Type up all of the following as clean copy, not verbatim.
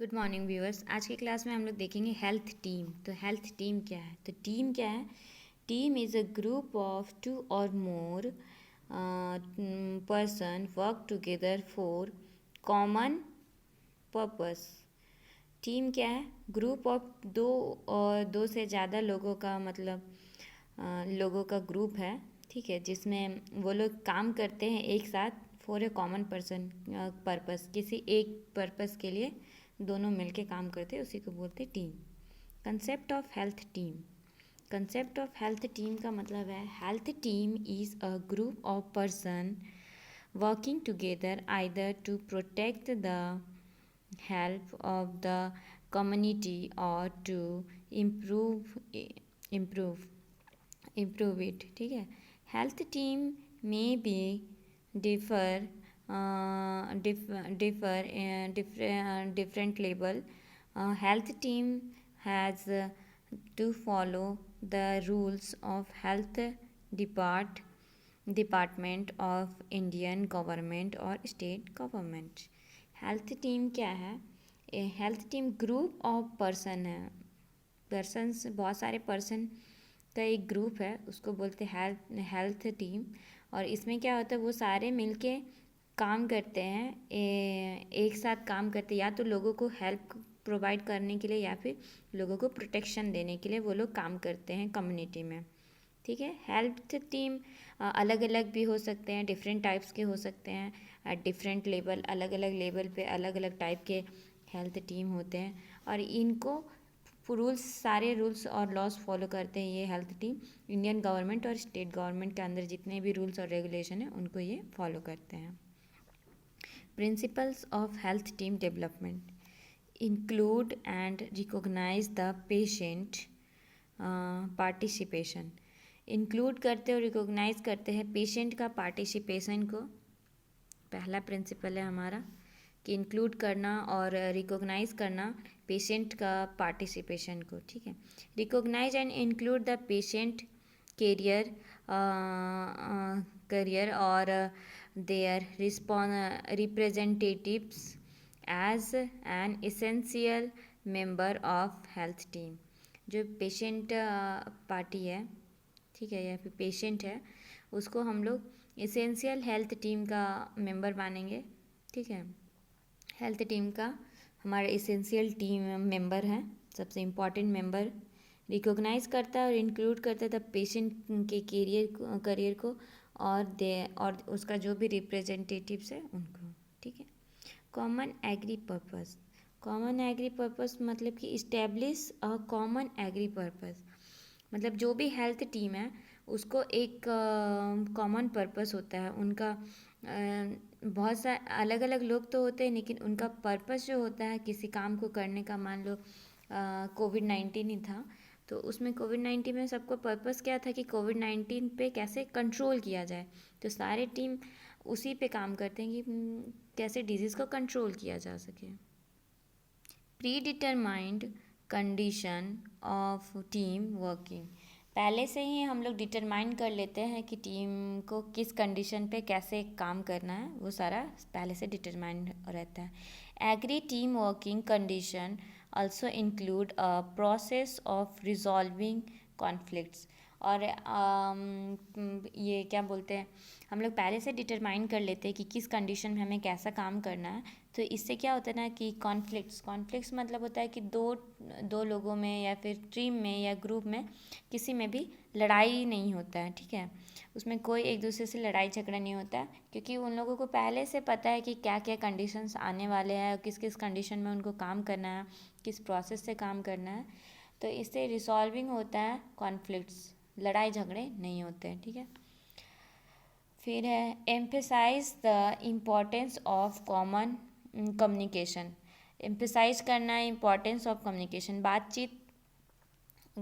Good morning viewers. आज की class में हम लोग देखेंगे हेल्थ टीम। तो हेल्थ टीम क्या है? तो टीम क्या है? Team is a group of 2 और more person work together for common purpose. Team क्या है? ग्रुप ऑफ दो और दो से ज़्यादा लोगों का मतलब लोगों का ग्रुप है, ठीक है, जिसमें वो लोग काम करते हैं एक साथ for a common person purpose. किसी एक पर्पस के लिए दोनों मिलके काम करते हैं, उसी को बोलते हैं team. Concept of health team. Concept of health team का मतलब है health team is a group of person working together either to protect the health of the community or to improve improve improve it, ठीक है। Health team में be differ different level. Health team has to follow the rules of health department of Indian government और state government. Health team क्या है? Health team group of person है। Persons, बहुत सारे person का एक ग्रुप है, उसको बोलते हैं हेल्थ टीम। और इसमें क्या होता है, वो सारे मिलके काम करते हैं, एक साथ काम करते हैं, या तो लोगों को हेल्प प्रोवाइड करने के लिए या फिर लोगों को प्रोटेक्शन देने के लिए वो लोग काम करते हैं कम्युनिटी में, ठीक है। हेल्थ टीम अलग अलग भी हो सकते हैं, डिफरेंट टाइप्स के हो सकते हैं, एट डिफरेंट लेवल, अलग अलग लेवल पे अलग अलग टाइप के हेल्थ टीम होते हैं। और इनको सारे रूल्स और लॉज फॉलो करते हैं ये हेल्थ टीम। इंडियन गवर्नमेंट और स्टेट गवर्नमेंट के अंदर जितने भी रूल्स और रेगुलेशन हैं उनको ये फॉलो करते हैं। Principles of health team development include and recognise the patient participation. Include करते और रिकॉग्नाइज करते हैं पेशेंट का पार्टिसिपेशन को। पहला प्रिंसिपल है हमारा कि इंक्लूड करना और रिकॉग्नाइज करना पेशेंट का पार्टिसिपेशन को, ठीक है। Recognise and include the patient carer और their representatives as an essential member of health team. जो पेशेंट पार्टी है, ठीक है, या फिर पेशेंट है, उसको हम लोग एसेंशियल हेल्थ टीम का मेंबर मानेंगे, ठीक है। हेल्थ टीम का हमारा एसेंशियल टीम मेंबर है, सबसे इम्पॉर्टेंट मेंबर। रिकॉग्नाइज करता है और इंक्लूड करता है द पेशेंट के करियर को और उसका जो भी रिप्रेजेंटेटिव्स है उनको, ठीक है। Common agree purpose. Common agree purpose मतलब कि establish a common agree purpose, मतलब जो भी हेल्थ टीम है उसको एक कॉमन पर्पस होता है उनका। बहुत सारे अलग अलग लोग तो होते हैं, लेकिन उनका पर्पस जो होता है किसी काम को करने का, मान लो कोविड-19 ही था, तो उसमें कोविड-19 में सबको पर्पस क्या था कि कोविड-19 पे कैसे कंट्रोल किया जाए। तो सारे टीम उसी पे काम करते हैं कि कैसे डिजीज़ को कंट्रोल किया जा सके। Pre determined condition of team working. पहले से ही हम लोग डिटरमाइन कर लेते हैं कि टीम को किस कंडीशन पे कैसे काम करना है, वो सारा पहले से डिटरमाइन रहता है। Agree team working condition also include a process of resolving conflicts। और ये क्या बोलते हैं, हम लोग पहले से डिटरमाइन कर लेते हैं कि किस कंडीशन में हमें कैसा काम करना है। तो इससे क्या होता है ना कि कॉन्फ्लिक्ट्स मतलब होता है कि दो लोगों में या फिर टीम में या ग्रुप में किसी में भी लड़ाई नहीं होता है, ठीक है। उसमें कोई एक दूसरे से लड़ाई झगड़ा नहीं होता है, क्योंकि उन लोगों को पहले से पता है कि क्या क्या कंडीशंस आने वाले हैं, किस किस कंडीशन में उनको काम करना है, किस प्रोसेस से काम करना है। तो इससे रिसॉल्विंग होता है कॉन्फ्लिक्ट्स, लड़ाई झगड़े नहीं होते हैं, ठीक है। फिर है emphasise the importance of common communication. Emphasise करना है इम्पोर्टेंस ऑफ कम्युनिकेशन। बातचीत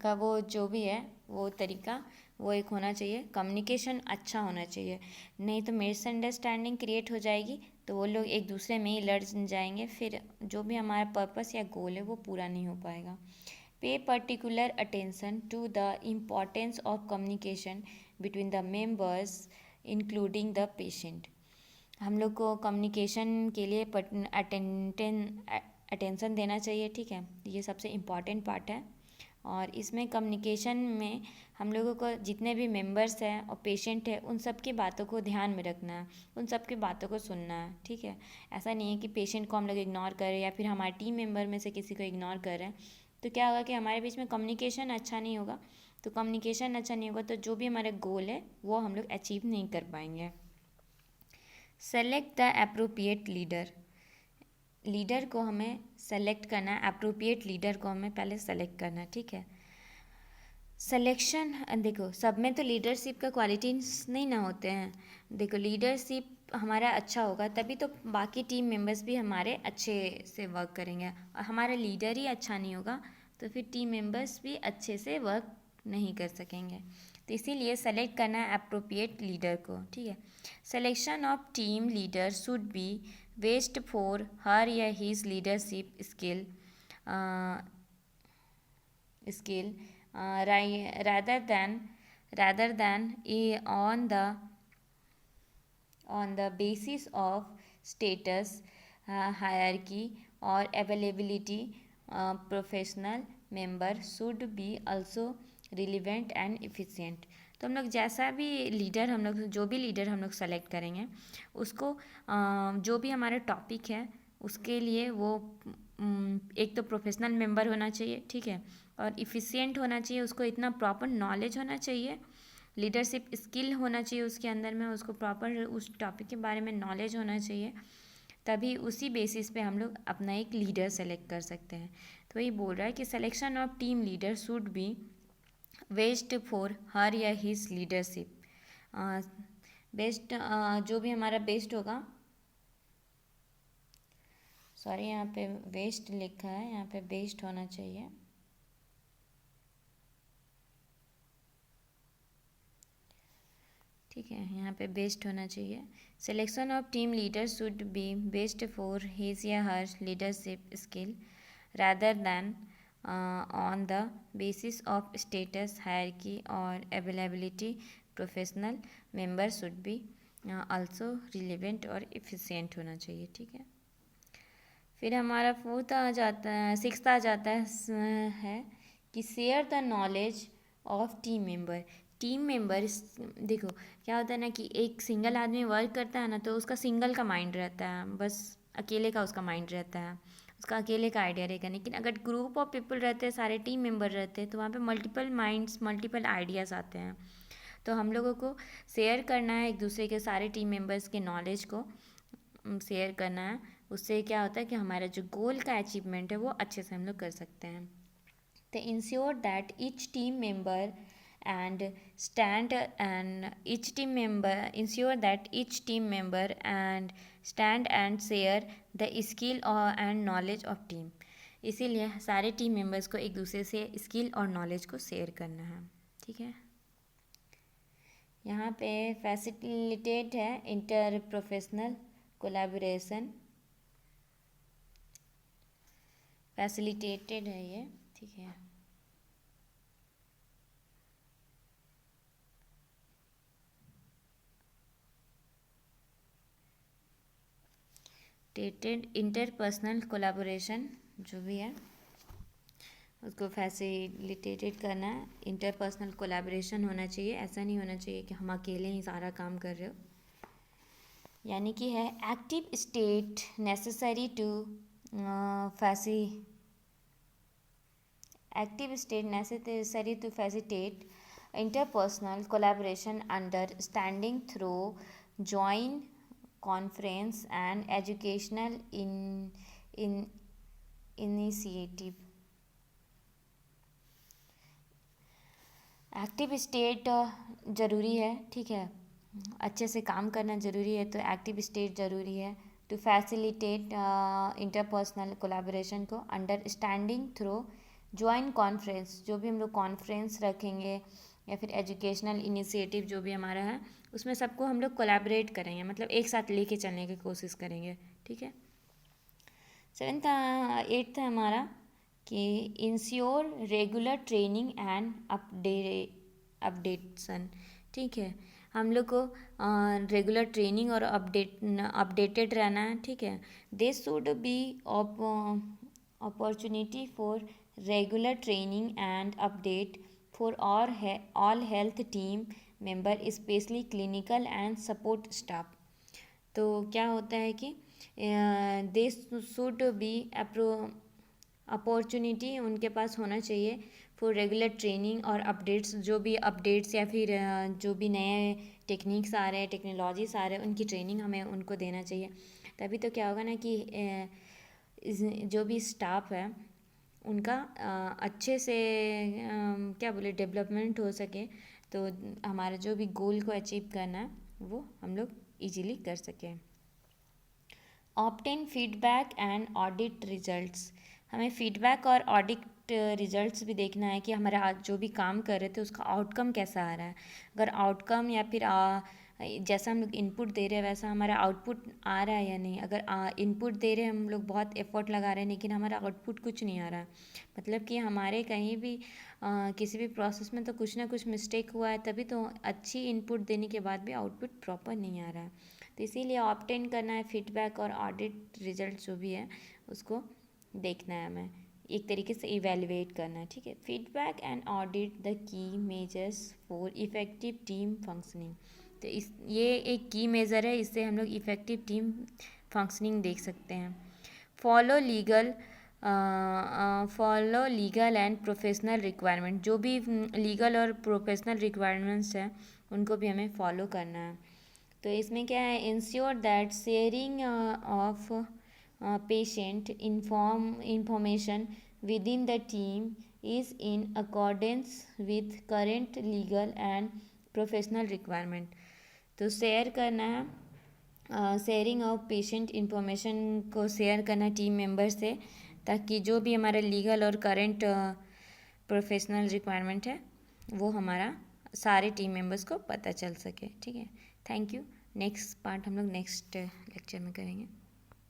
का वो जो भी है वो तरीका वो एक होना चाहिए, कम्युनिकेशन अच्छा होना चाहिए, नहीं तो मिसअंडरस्टैंडिंग क्रिएट हो जाएगी, तो वो लोग एक दूसरे में ही लड़ जाएंगे, फिर जो भी हमारा पर्पस या गोल है वो पूरा नहीं हो पाएगा। Pay particular attention to the importance of communication between the members including the patient. हम लोग को कम्युनिकेशन के लिए अटेंशन देना चाहिए, ठीक है। ये सबसे इम्पॉर्टेंट पार्ट है। और इसमें कम्युनिकेशन में हम लोगों को जितने भी मेंबर्स हैं और पेशेंट है उन सब की बातों को ध्यान में रखना है, उन सब की बातों को सुनना है, ठीक है। ऐसा नहीं है कि पेशेंट को हम लोग इग्नोर करें या फिर हमारे टीम मेंबर में से किसी को इग्नोर कर रहे हैं, तो क्या होगा कि हमारे बीच में कम्युनिकेशन अच्छा नहीं होगा। तो कम्युनिकेशन अच्छा नहीं होगा तो जो भी हमारा गोल है वो हम लोग अचीव नहीं कर पाएंगे। Select the appropriate leader. Leader को हमें सेलेक्ट करना है, अप्रोप्रिएट लीडर को हमें पहले सेलेक्ट करना है, ठीक है। सिलेक्शन देखो, सब में तो लीडरशिप का क्वालिटीज नहीं ना होते हैं। देखो, लीडरशिप हमारा अच्छा होगा तभी तो बाकी टीम मेंबर्स भी हमारे अच्छे से वर्क करेंगे, और हमारा लीडर ही अच्छा नहीं होगा तो फिर टीम मेंबर्स भी अच्छे से वर्क नहीं कर सकेंगे। तो इसीलिए सेलेक्ट करना है अप्रोप्रिएट लीडर को, ठीक है। Selection of team leader should be based for her या his leadership skill rather than on the basis of status, hierarchy or availability. Professional member should be also relevant and efficient. तो हम लोग जैसा भी leader हम लोग जो भी लीडर हम लोग सेलेक्ट करेंगे उसको जो भी हमारा टॉपिक है उसके लिए वो एक तो प्रोफेशनल मेंबर होना चाहिए, ठीक है, और इफ़िशियंट होना चाहिए, उसको इतना प्रॉपर नॉलेज होना चाहिए, लीडरशिप स्किल होना चाहिए उसके अंदर में, उसको प्रॉपर उस टॉपिक के बारे में नॉलेज होना चाहिए, तभी उसी बेसिस पे हम लोग अपना एक लीडर सेलेक्ट कर सकते हैं। तो वही बोल रहा है कि selection of team leader should be based for her या हिज लीडरशिप। बेस्ट जो भी हमारा बेस्ट होगा, सॉरी यहाँ पे वेस्ट लिखा है, यहाँ पे बेस्ट होना चाहिए। ठीक है, यहाँ पे बेस्ट होना चाहिए। Selection of team leader should be based for his या her leadership skill rather than on the basis of status, hierarchy or availability. Professional member should be also relevant और efficient होना चाहिए, ठीक है। फिर हमारा फोर्थ आ जाता है, सिक्स्थ आ जाता है कि share the knowledge of team member. Team member देखो क्या होता है ना कि एक सिंगल आदमी वर्क करता है ना तो उसका सिंगल का माइंड रहता है, बस अकेले का उसका माइंड रहता है, उसका अकेले का आइडिया रहेगा। लेकिन अगर ग्रुप ऑफ पीपल रहते हैं, सारे टीम मेंबर रहते हैं, तो वहाँ पे मल्टीपल माइंड्स मल्टीपल आइडियाज़ आते हैं। तो हम लोगों को शेयर करना है एक दूसरे के, सारे टीम मेंबर्स के नॉलेज को शेयर करना है। उससे क्या होता है कि हमारा जो गोल का अचीवमेंट है वो अच्छे से हम लोग कर सकते हैं। तो ensure that each team member and stand and each team member ensure that each team member and stand and share the skill and knowledge of team। इसीलिए सारे टीम मेंबर्स को एक दूसरे से स्किल और नॉलेज को शेयर करना है, ठीक है। यहाँ पे फैसिलिटेट है इंटर प्रोफेशनल कोलैबोरेशन, फैसिलिटेटेड है ये, ठीक है। इंटरपर्सनल कोलैबोरेशन जो भी है उसको फैसिलिटेटेड करना है। इंटरपर्सनल कोलैबोरेशन होना चाहिए, ऐसा नहीं होना चाहिए कि हम अकेले ही सारा काम कर रहे हो। यानी कि है active state necessary to facilitate interpersonal collaboration understanding through joint conference and educational initiative। Active state ज़रूरी है, ठीक है, अच्छे से काम करना ज़रूरी है, तो एक्टिव स्टेट ज़रूरी है टू फैसिलिटेट इंटरपर्सनल कोलैबोरेशन को अंडरस्टैंडिंग थ्रू जॉइंट कॉन्फ्रेंस। जो भी हम लोग कॉन्फ्रेंस रखेंगे या फिर एजुकेशनल इनिशिएटिव जो भी हमारा है उसमें सबको हम लोग कोलैबोरेट करेंगे, मतलब एक साथ लेके चलने की कोशिश करेंगे, ठीक है। सेवेंथ एट्थ है हमारा कि ensure regular training and updation, ठीक है। हम लोग को रेगुलर ट्रेनिंग और अपडेटेड रहना है, ठीक है। They should be of opportunity for regular training and update for all health team member, especially clinical and support staff. तो क्या होता है कि दे शुड बी अपॉर्चुनिटी उनके पास होना चाहिए फॉर रेगुलर ट्रेनिंग और अपडेट्स, जो भी अपडेट्स या फिर जो भी नए टेक्निक्स आ रहे हैं, टेक्नोलॉजीज आ रहे हैं, उनकी ट्रेनिंग हमें उनको देना चाहिए। तभी तो क्या होगा ना कि जो भी स्टाफ है उनका अच्छे से क्या बोले डेवलपमेंट हो सके, तो हमारा जो भी गोल को अचीव करना है वो हम लोग इजीली कर सकें। Obtain feedback and audit results, हमें फीडबैक और ऑडिट रिजल्ट्स भी देखना है कि हमारा आज जो भी काम कर रहे थे उसका आउटकम कैसा आ रहा है। अगर आउटकम या फिर जैसा हम लोग इनपुट दे रहे हैं वैसा हमारा आउटपुट आ रहा है या नहीं। अगर इनपुट दे रहे हैं हम लोग, बहुत एफर्ट लगा रहे हैं, लेकिन हमारा आउटपुट कुछ नहीं आ रहा है, मतलब कि हमारे कहीं भी किसी भी प्रोसेस में तो कुछ ना कुछ मिस्टेक हुआ है, तभी तो अच्छी इनपुट देने के बाद भी आउटपुट प्रॉपर नहीं आ रहा है। तो इसीलिए ऑब्टेन करना है फीडबैक और ऑडिट रिजल्ट जो भी है उसको देखना है, हमें एक तरीके से इवेलुएट करना है। ठीक है, feedback and audit the key measures for effective team functioning. तो ये एक की मेज़र है, इससे हम लोग इफ़ेक्टिव टीम फंक्शनिंग देख सकते हैं। Follow legal and professional requirement, जो भी लीगल और प्रोफेशनल रिक्वायरमेंट्स हैं उनको भी हमें फॉलो करना है। तो इसमें क्या है, ensure that sharing of patient information with in the team is in accordance with current legal and professional requirement. तो शेयर करना है, शेयरिंग ऑफ पेशेंट इंफॉर्मेशन को शेयर करना टीम मेंबर से, ताकि जो भी हमारा लीगल और करेंट प्रोफेशनल रिक्वायरमेंट है वो हमारा सारे टीम मेंबर्स को पता चल सके। ठीक है, थैंक यू। नेक्स्ट पार्ट हम लोग नेक्स्ट लेक्चर में करेंगे।